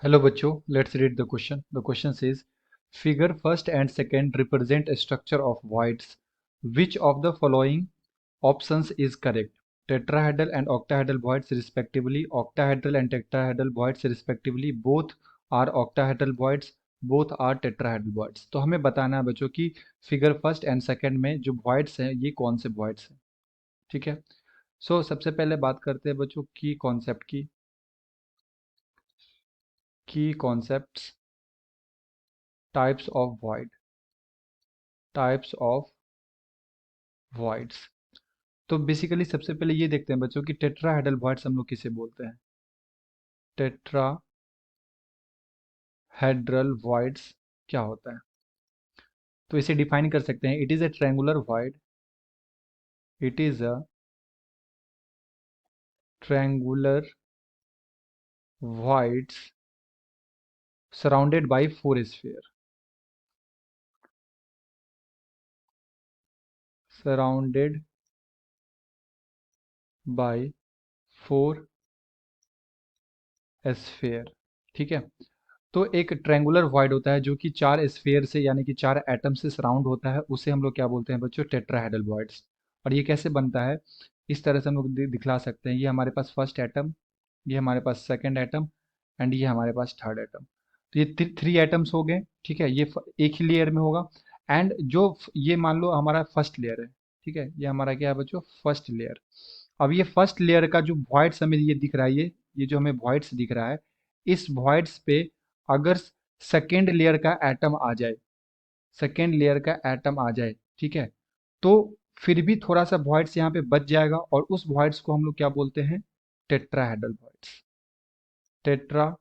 Hello bachcho, let's read the question. The question says, figure first and second represent a structure of voids. Which of the following options is correct? Tetrahedral and octahedral voids respectively, octahedral and tetrahedral voids respectively, both are octahedral voids, both are tetrahedral voids. तो हमें बताना है बच्चों कि figure first and second में जो voids हैं ये कौन से voids हैं, ठीक है। सबसे पहले बात करते हैं बच्चों की कॉन्सेप्ट की concepts types of void, types of voids। तो बेसिकली सबसे पहले ये देखते हैं बच्चों कि टेट्राहेड्रल voids हम लोग किसे बोलते हैं। टेट्राहेड्रल voids क्या होता है, तो इसे डिफाइन कर सकते हैं। It is a triangular void, it is a triangular voids surrounded by four sphere, surrounded by four sphere, ठीक है। तो एक ट्रायंगुलर void होता है जो कि चार स्फेयर से यानी कि चार एटम से सराउंड होता है, उसे हम लोग क्या बोलते हैं बच्चों, टेट्राहेड्रल voids। और ये कैसे बनता है, इस तरह से हम लोग दिखला सकते हैं। ये हमारे पास फर्स्ट एटम, ये हमारे पास सेकंड एटम एंड ये हमारे पास थर्ड एटम। तो ये थ्री एटम्स हो गए, ठीक है। ये एक ही लेयर में होगा। एंड जो ये मान लो हमारा फर्स्ट लेयर है, ठीक है, ये हमारा क्या है बच्चों, फर्स्ट लेयर। अब ये फर्स्ट लेयर का जो वॉइड्स हमें ये दिख रहा है, ये जो हमें वॉइड्स दिख रहा है, इस वॉइड्स पे अगर सेकेंड लेयर का एटम आ जाए, सेकेंड लेयर का एटम आ जाए, ठीक है, तो फिर भी थोड़ा सा वॉइड्स यहाँ पे बच जाएगा और उस वॉइड्स को हम लोग क्या बोलते हैं, टेट्राहेड्रल वॉइड्स, टेट्राहेड्रल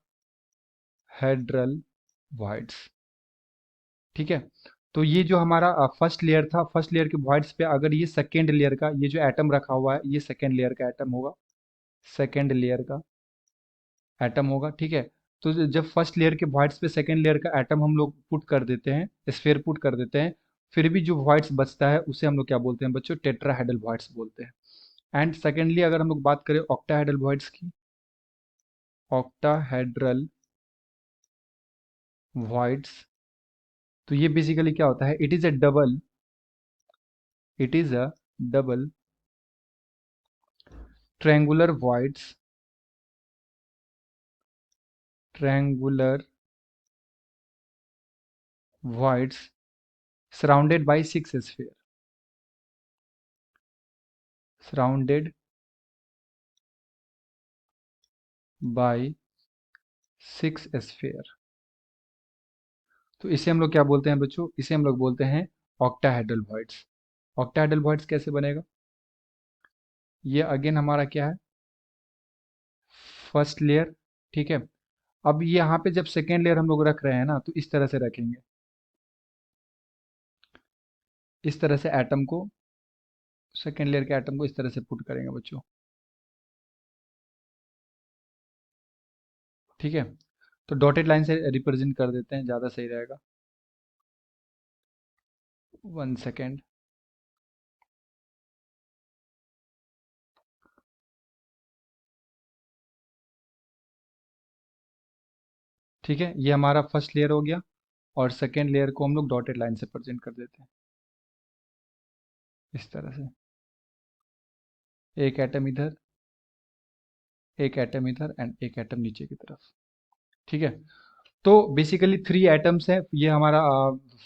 वॉइड्स, ठीक है। तो ये जो हमारा फर्स्ट लेयर था, फर्स्ट लेयर के वॉइड्स पे अगर ये सेकेंड लेयर का ये जो एटम रखा हुआ है, ये सेकेंड लेयर का एटम होगा, सेकेंड लेयर का एटम होगा, ठीक है। तो जब फर्स्ट लेयर के वॉइड्स पे सेकेंड लेयर का एटम हम लोग पुट कर देते हैं, स्फेयर पुट कर देते हैं, फिर भी जो वॉइड्स बचता है उसे हम लोग क्या बोलते हैं बच्चों, टेट्राहेड्रल वॉइड्स बोलते हैं। एंड सेकेंडली अगर हम लोग बात करें ऑक्टाहेड्रल वॉइड्स की, ऑक्टाहेड्रल वॉइड्स, तो ये बेसिकली क्या होता है, it is a double, it is a double triangular voids, triangular voids surrounded by six sphere, surrounded by six sphere. तो इसे हम लोग क्या बोलते हैं बच्चों, इसे हम लोग बोलते हैं ऑक्टाहेड्रल वॉइड्स। ऑक्टाहेड्रल वॉइड्स कैसे बनेगा, ये अगेन हमारा क्या है, फर्स्ट लेयर, ठीक है। अब यहाँ पे जब सेकेंड लेयर हम लोग रख रहे हैं ना, तो इस तरह से रखेंगे, इस तरह से एटम को, सेकेंड लेयर के एटम को इस तरह से पुट करेंगे बच्चों, ठीक है। तो डॉटेड लाइन से रिप्रेजेंट कर देते हैं, ज़्यादा सही रहेगा। 1 सेकेंड, ठीक है। ये हमारा फर्स्ट लेयर हो गया और सेकेंड लेयर को हम लोग डॉटेड लाइन से प्रेजेंट कर देते हैं इस तरह से, एक एटम इधर, एक एटम इधर एंड एक एटम नीचे की तरफ, ठीक है। तो बेसिकली थ्री एटम्स है, ये हमारा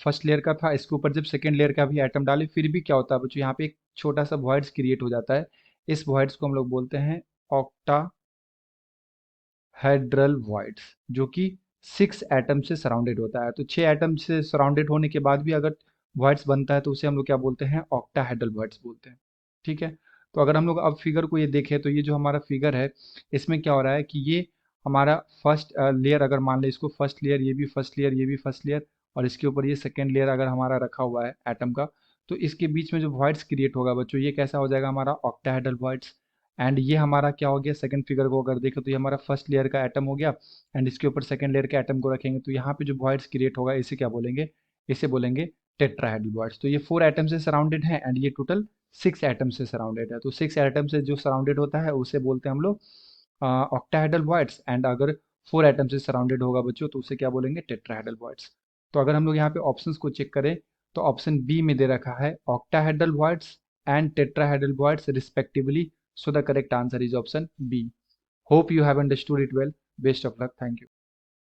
फर्स्ट लेयर का था। इसके ऊपर जब सेकेंड लेयर का भी एटम डाले फिर भी क्या होता है बच्चों, यहाँ पे एक छोटा सा वॉइड्स क्रिएट हो जाता है। इस वॉइड्स को हम लोग बोलते हैं ऑक्टाहेड्रल वॉइड्स, जो कि सिक्स एटम से सराउंडेड होता है। तो छह एटम से सराउंडेड होने के बाद भी अगर वॉइड्स बनता है तो उसे हम लोग क्या बोलते हैं, ऑक्टाहेड्रल वॉइड्स बोलते हैं, ठीक है। तो अगर हम लोग अब फिगर को ये देखें तो ये जो हमारा फिगर है, इसमें क्या हो रहा है कि ये हमारा फर्स्ट लेयर, अगर मान लें इसको फर्स्ट लेयर, ये भी फर्स्ट लेयर, ये भी फर्स्ट लेयर, और इसके ऊपर ये सेकेंड लेयर अगर हमारा रखा हुआ है एटम का, तो इसके बीच में जो वॉइड्स क्रिएट होगा बच्चों, ये कैसा हो जाएगा, हमारा ऑक्टाहेड्रल वॉइड्स। एंड ये हमारा क्या हो गया, सेकंड फिगर को अगर देखें तो ये हमारा फर्स्ट लेयर का एटम हो गया। एंड इसके ऊपर सेकंड लेयर के एटम को रखेंगे तो यहाँ पे जो वॉइड्स क्रिएट होगा इसे क्या बोलेंगे, इसे बोलेंगे टेट्राहेड्रल वॉइड्स। तो ये फोर एटम से सराउंडेड है एंड ये टोटल सिक्स एटम से सराउंडेड है। तो सिक्स एटम से जो सराउंडेड होता है उसे बोलते हैं हम लोग ऑक्टाहेड्रल वॉइड्स। एंड अगर 4 एटम से सराउंडेड होगा बच्चों, तो उसे क्या बोलेंगे, टेट्राहेड्रल वॉइड्स। तो अगर हम लोग यहाँ पे ऑप्शंस को चेक करें तो ऑप्शन बी में दे रखा है octahedral voids and tetrahedral voids respectively. So the correct answer is option B. Hope you have understood it well. Best of luck. Thank you.